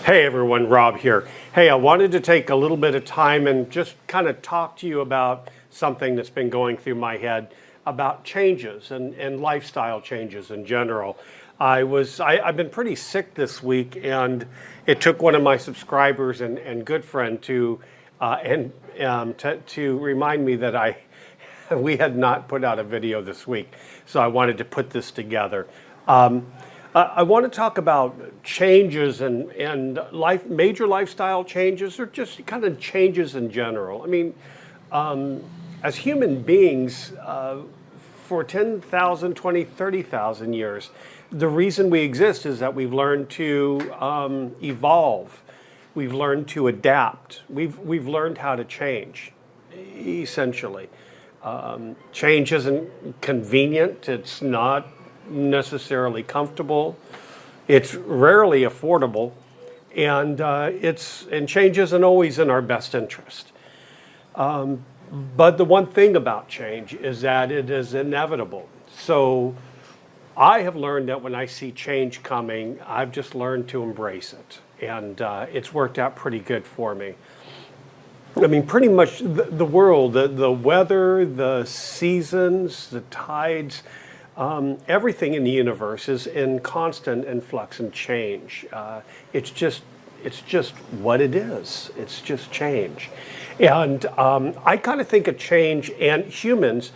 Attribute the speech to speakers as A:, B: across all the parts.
A: Hey everyone, Rob here. Hey, I wanted to take a little bit of time and just kind of talk to you about something that's been going through my head about changes and lifestyle changes in general. I've been pretty sick this week, and it took one of my subscribers and good friend to remind me that we had not put out a video this week, so I wanted to put this together. I want to talk about changes and major lifestyle changes, or just kind of changes in general. I mean, as human beings, for 10,000, 20, 30,000 years, the reason we exist is that we've learned to evolve. We've learned to adapt. We've learned how to change, essentially. Change isn't convenient. It's not necessarily comfortable. It's rarely affordable, and change isn't always in our best interest. But the one thing about change is that it is inevitable. So I have learned that when I see change coming, I've just learned to embrace it, and it's worked out pretty good for me. I mean, pretty much the world, the weather, the seasons, the tides, everything in the universe is in constant influx and change. It's just what it is. It's just change. And I kind of think of change and humans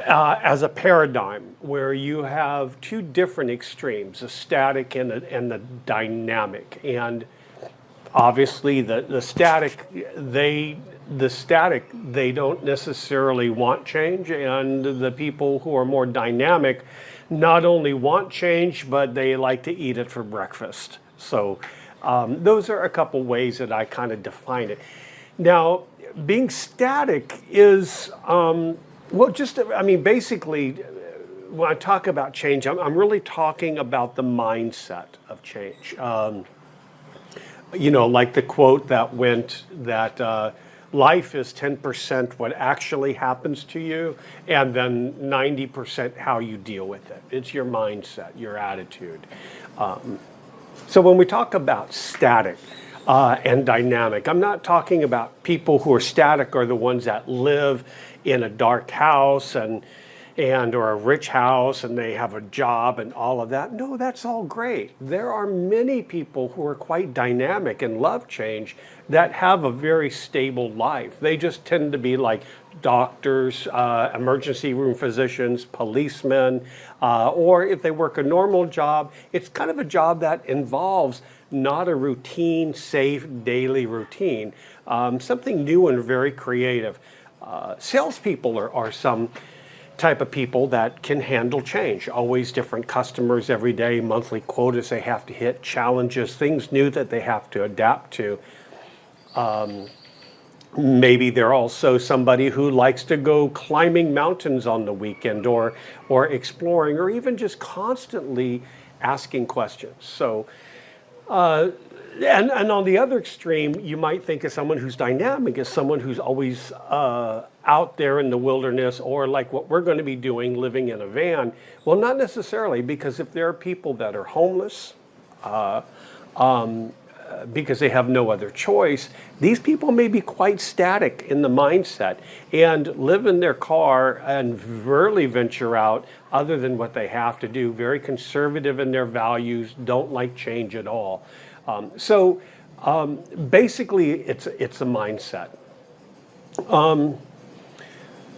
A: as a paradigm where you have two different extremes, the static and the dynamic. And obviously the static, they don't necessarily want change, and the people who are more dynamic not only want change, but they like to eat it for breakfast. So those are a couple ways that I kind of define it. Now, being static is, basically, when I talk about change, I'm really talking about the mindset of change. Like the quote that went that life is 10% what actually happens to you, and then 90% how you deal with it. It's your mindset, your attitude. So when we talk about static and dynamic, I'm not talking about people who are static are the ones that live in a dark house or a rich house, and they have a job and all of that. No, that's all great. There are many people who are quite dynamic and love change that have a very stable life. They just tend to be like doctors, emergency room physicians, policemen, or if they work a normal job, it's kind of a job that involves not a routine, safe daily routine, something new and very creative. Salespeople are some type of people that can handle change. Always different customers every day, monthly quotas they have to hit, challenges, things new that they have to adapt to. Maybe they're also somebody who likes to go climbing mountains on the weekend, or exploring, or even just constantly asking questions. So, and on the other extreme, you might think of someone who's dynamic as someone who's always out there in the wilderness, or like what we're going to be doing, living in a van. Well, not necessarily, because if there are people that are homeless, because they have no other choice, these people may be quite static in the mindset and live in their car and rarely venture out other than what they have to do, very conservative in their values, don't like change at all. Basically, it's a mindset.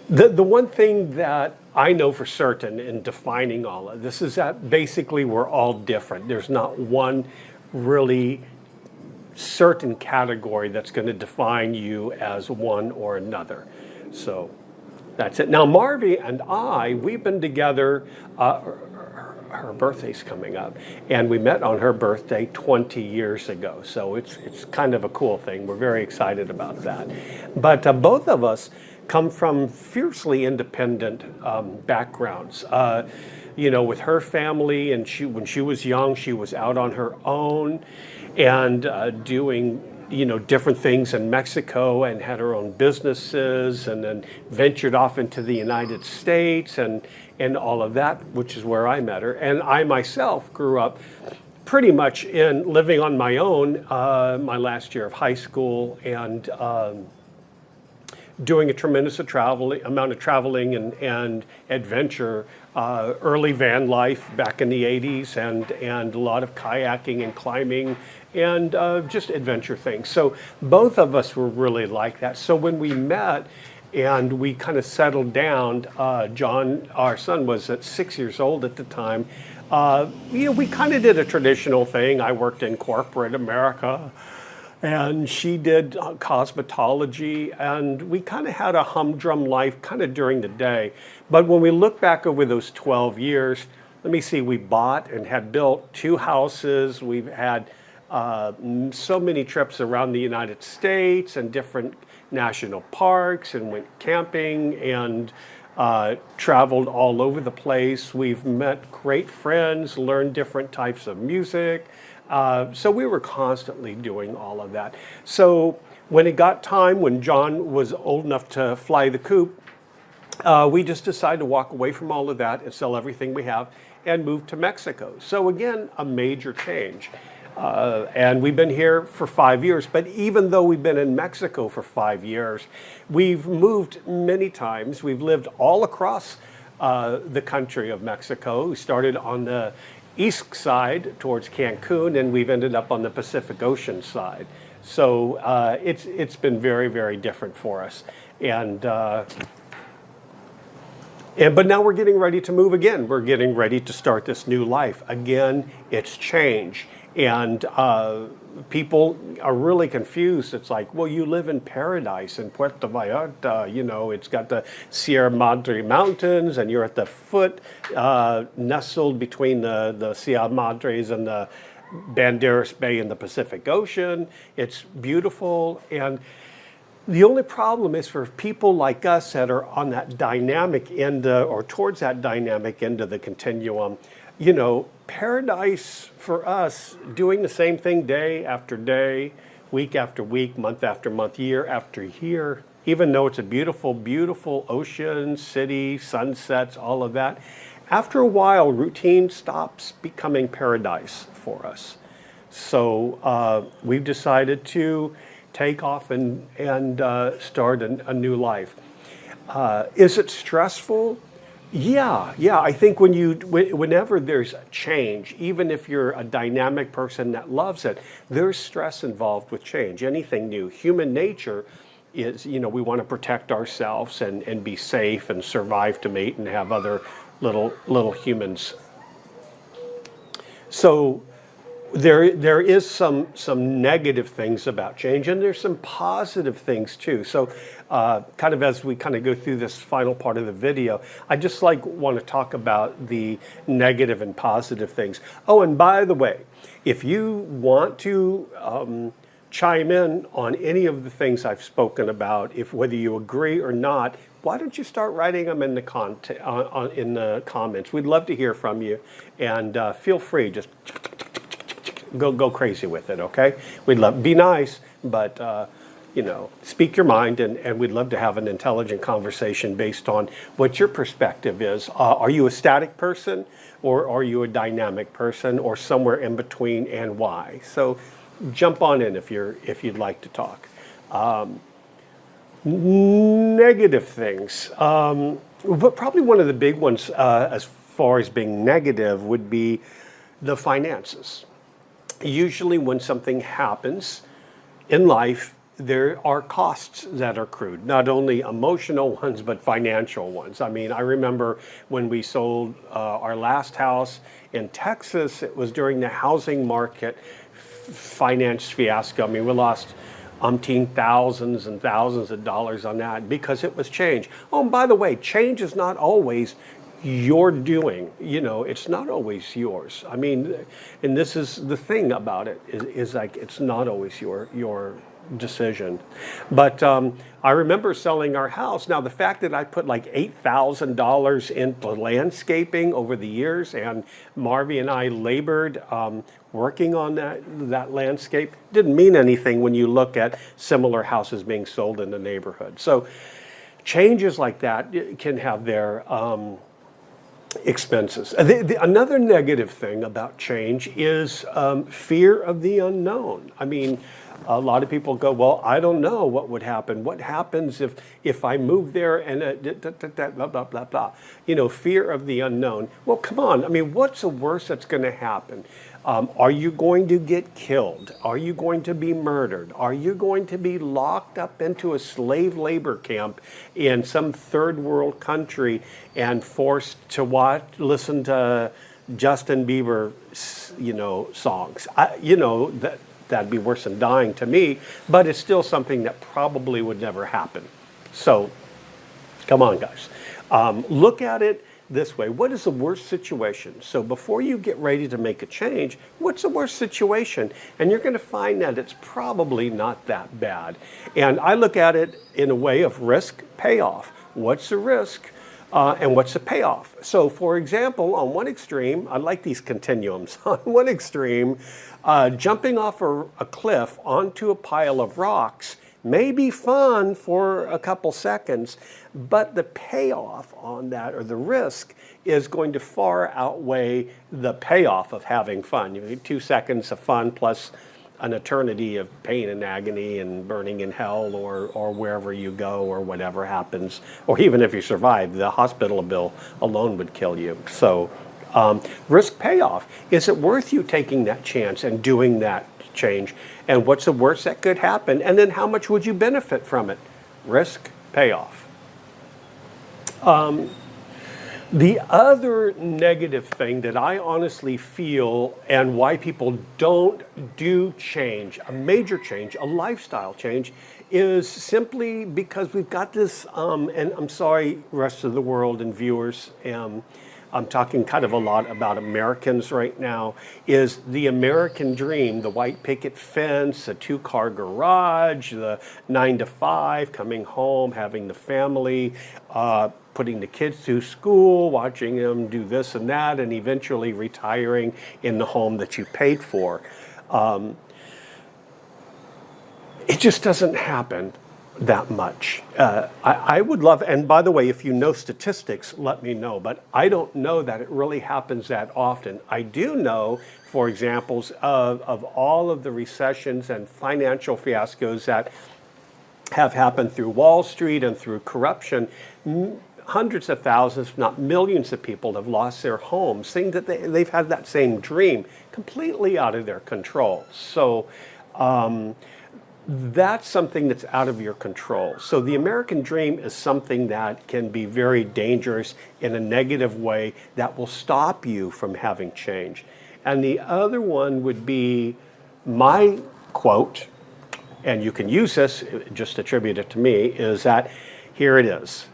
A: The one thing that I know for certain in defining all of this is that basically we're all different. There's not one really certain category that's going to define you as one or another. So that's it. Now, Marvy and we've been together, her birthday's coming up, and we met on her birthday 20 years ago. So it's kind of a cool thing. We're very excited about that. But both of us come from fiercely independent backgrounds. With her family, and when she was young, she was out on her own and doing different things in Mexico, and had her own businesses, and then ventured off into the United States and all of that, which is where I met her. And I myself grew up pretty much in living on my own my last year of high school, and doing a tremendous amount of traveling and adventure, early van life back in the 80s, and a lot of kayaking and climbing and just adventure things. So both of us were really like that. So when we met and we kind of settled down, John, our son, was at 6 years old at the time. We kind of did a traditional thing. I worked in corporate America, and she did cosmetology, and we kind of had a humdrum life kind of during the day. But when we look back over those 12 years, let me see, we bought and had built 2 houses. We've had so many trips around the United States and different national parks, and went camping and traveled all over the place. We've met great friends, learned different types of music. So we were constantly doing all of that. So when it got time, when John was old enough to fly the coop, we just decided to walk away from all of that and sell everything we have and move to Mexico. So again, a major change. And we've been here for 5 years, but even though we've been in Mexico for 5 years, we've moved many times. We've lived all across the country of Mexico. We started on the east side towards Cancun, and we've ended up on the Pacific Ocean side. So it's been very, very different for us. But now we're getting ready to move again. We're getting ready to start this new life. Again, it's change. And people are really confused. It's like, well, you live in paradise in Puerto Vallarta. It's got the Sierra Madre Mountains, and you're at the foot, nestled between the Sierra Madres and the Banderas Bay in the Pacific Ocean. It's beautiful. And the only problem is for people like us that are on that dynamic end, or towards that dynamic end of the continuum, paradise for us, doing the same thing day after day, week after week, month after month, year after year, even though it's a beautiful, beautiful ocean, city, sunsets, all of that, after a while, routine stops becoming paradise for us. So we've decided to take off and start a new life. Is it stressful? Yeah. I think whenever there's a change, even if you're a dynamic person that loves it, there's stress involved with change. Anything new. Human nature is, we want to protect ourselves and be safe and survive to mate and have other little humans. So there is some negative things about change, and there's some positive things too. So kind of as we kind of go through this final part of the video, I just want to talk about the negative and positive things. Oh, and by the way, if you want to chime in on any of the things I've spoken about, whether you agree or not, why don't you start writing them in the comments? We'd love to hear from you, and feel free, just go crazy with it, okay? We'd love, be nice, but speak your mind, and we'd love to have an intelligent conversation based on what your perspective is. Are you a static person, or are you a dynamic person, or somewhere in between, and why? So jump on in if you'd like to talk. Negative things, but probably one of the big ones as far as being negative would be the finances. Usually when something happens in life, there are costs that are accrued, not only emotional ones, but financial ones. I mean, I remember when we sold our last house in Texas, it was during the housing market finance fiasco. I mean, we lost umpteen thousands and thousands of dollars on that because it was change. Oh, and by the way, change is not always your doing. It's not always yours. I mean, and this is the thing about it, is like it's not always your decision. But I remember selling our house. Now, the fact that I put like $8,000 into landscaping over the years, and Marvy and I labored working on that landscape, didn't mean anything when you look at similar houses being sold in the neighborhood. So changes like that can have their expenses. Another negative thing about change is fear of the unknown. I mean, a lot of people go, well, I don't know what would happen. What happens if I move there and blah, blah, blah, blah. You know, fear of the unknown. Well, come on. I mean, what's the worst that's going to happen? Are you going to get killed? Are you going to be murdered? Are you going to be locked up into a slave labor camp in some third world country and forced to listen to Justin Bieber, songs? That'd be worse than dying to me, but it's still something that probably would never happen. So, come on, guys. Look at it this way. What is the worst situation? So before you get ready to make a change, what's the worst situation? And you're going to find that it's probably not that bad. And I look at it in a way of risk payoff. What's the risk? And what's the payoff? So for example, on one extreme, I like these continuums. On one extreme, jumping off a cliff onto a pile of rocks may be fun for a couple seconds, but the payoff on that, or the risk, is going to far outweigh the payoff of having fun. You need 2 seconds of fun plus an eternity of pain and agony and burning in hell or wherever you go or whatever happens. Or even if you survive, the hospital bill alone would kill you. So risk payoff. Is it worth you taking that chance and doing that change? And what's the worst that could happen? And then how much would you benefit from it? Risk payoff. The other negative thing that I honestly feel, and why people don't do change, a major change, a lifestyle change, is simply because we've got this, and I'm sorry, rest of the world and viewers, I'm talking kind of a lot about Americans right now, is the American dream, the white picket fence, a 2-car garage, the 9 to 5, coming home, having the family, putting the kids through school, watching them do this and that, and eventually retiring in the home that you paid for. It just doesn't happen that much. I would love, and by the way, if you know statistics, let me know, but I don't know that it really happens that often. I do know, for examples of all of the recessions and financial fiascos that have happened through Wall Street and through corruption. Hundreds of thousands, if not millions of people have lost their homes, saying that they've had that same dream completely out of their control. So that's something that's out of your control. So the American dream is something that can be very dangerous in a negative way that will stop you from having change. And the other one would be my quote, and you can use this, just attribute it to me, is that here it is.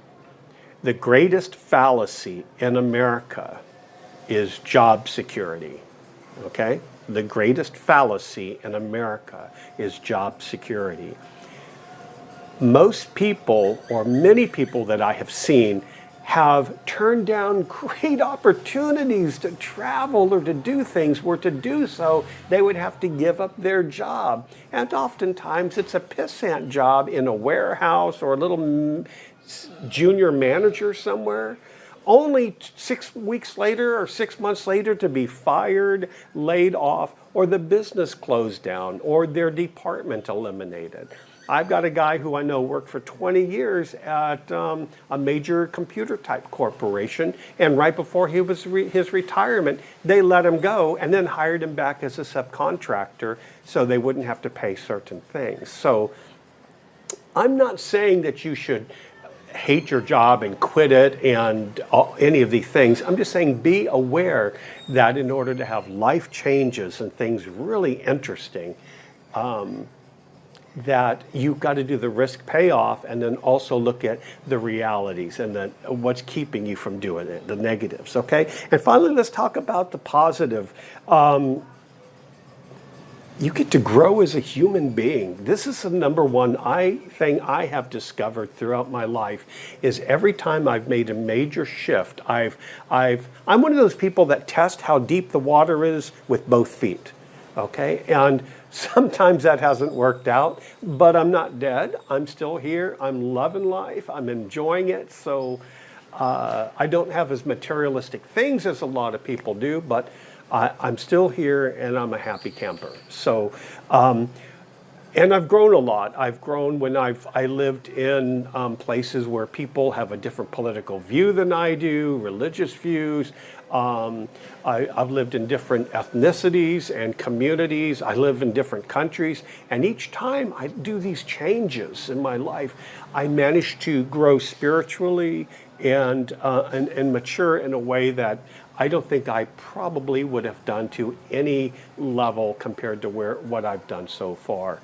A: The greatest fallacy in America is job security, okay? The greatest fallacy in America is job security. Most people, or many people that I have seen, have turned down great opportunities to travel or to do things, where to do so, they would have to give up their job. And oftentimes it's a pissant job in a warehouse or a little junior manager somewhere, only 6 weeks later or 6 months later to be fired, laid off, or the business closed down, or their department eliminated. I've got a guy who I know worked for 20 years at a major computer type corporation, and right before his retirement, they let him go and then hired him back as a subcontractor so they wouldn't have to pay certain things. So I'm not saying that you should hate your job and quit it and any of these things. I'm just saying be aware that in order to have life changes and things really interesting, that you've got to do the risk payoff and then also look at the realities and then what's keeping you from doing it, the negatives, okay? And finally, let's talk about the positive. You get to grow as a human being. This is the number one thing I have discovered throughout my life, is every time I've made a major shift, I'm one of those people that test how deep the water is with both feet, okay? And sometimes that hasn't worked out, but I'm not dead. I'm still here. I'm loving life. I'm enjoying it. So I don't have as materialistic things as a lot of people do, but I'm still here and I'm a happy camper. So, and I've grown a lot. I've grown when I lived in places where people have a different political view than I do, religious views. I've lived in different ethnicities and communities. I live in different countries. And each time I do these changes in my life, I manage to grow spiritually and mature in a way that I don't think I probably would have done to any level compared to what I've done so far.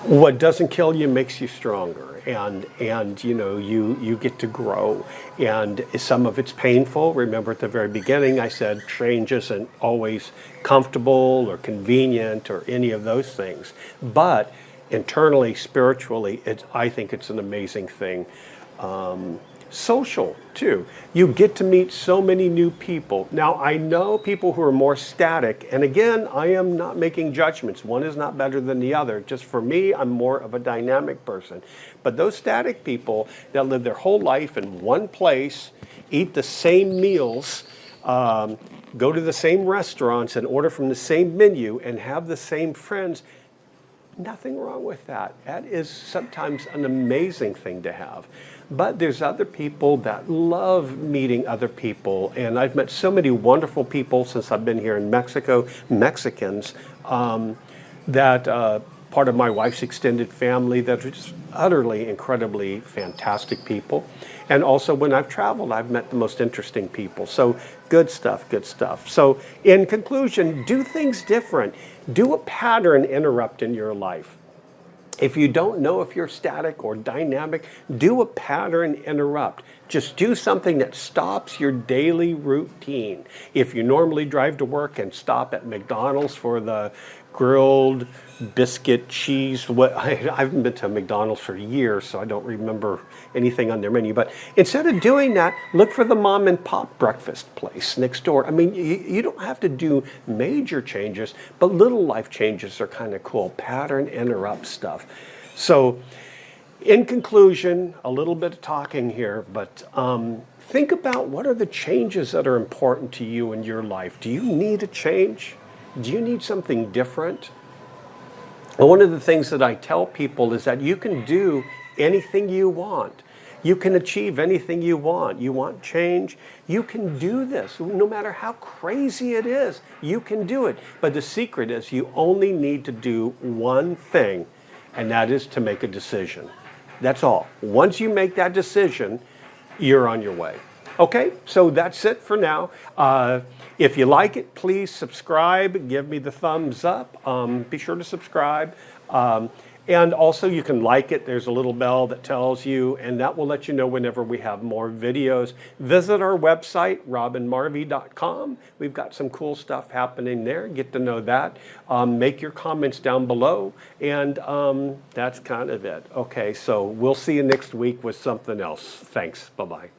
A: What doesn't kill you makes you stronger, and you know, you get to grow, and some of it's painful. Remember at the very beginning I said change isn't always comfortable or convenient or any of those things, but internally, spiritually, I think it's an amazing thing. Social too. You get to meet so many new people. Now I know people who are more static, and again, I am not making judgments. One is not better than the other. Just for me, I'm more of a dynamic person. But those static people that live their whole life in one place, eat the same meals, go to the same restaurants and order from the same menu and have the same friends, nothing wrong with that. That is sometimes an amazing thing to have. But there's other people that love meeting other people. And I've met so many wonderful people since I've been here in Mexico, Mexicans, that part of my wife's extended family that are just utterly, incredibly fantastic people. And also when I've traveled, I've met the most interesting people. So good stuff, good stuff. So in conclusion, do things different. Do a pattern interrupt in your life. If you don't know if you're static or dynamic, do a pattern interrupt. Just do something that stops your daily routine. If you normally drive to work and stop at McDonald's for the grilled biscuit cheese, I haven't been to McDonald's for years, so I don't remember anything on their menu. But instead of doing that, look for the mom and pop breakfast place next door. I mean, you don't have to do major changes, but little life changes are kind of cool. Pattern interrupt stuff. So in conclusion, a little bit of talking here, but think about what are the changes that are important to you in your life. Do you need a change? Do you need something different? And one of the things that I tell people is that you can do anything you want. You can achieve anything you want. You want change? You can do this. No matter how crazy it is, you can do it. But the secret is you only need to do one thing, and that is to make a decision. That's all. Once you make that decision, you're on your way. Okay, so that's it for now. If you like it, please subscribe. Give me the thumbs up. Be sure to subscribe. And also you can like it. There's a little bell that tells you, and that will let you know whenever we have more videos. Visit our website, robandmarvy.com. We've got some cool stuff happening there. Get to know that. Make your comments down below. And that's kind of it. Okay, so we'll see you next week with something else. Thanks. Bye-bye.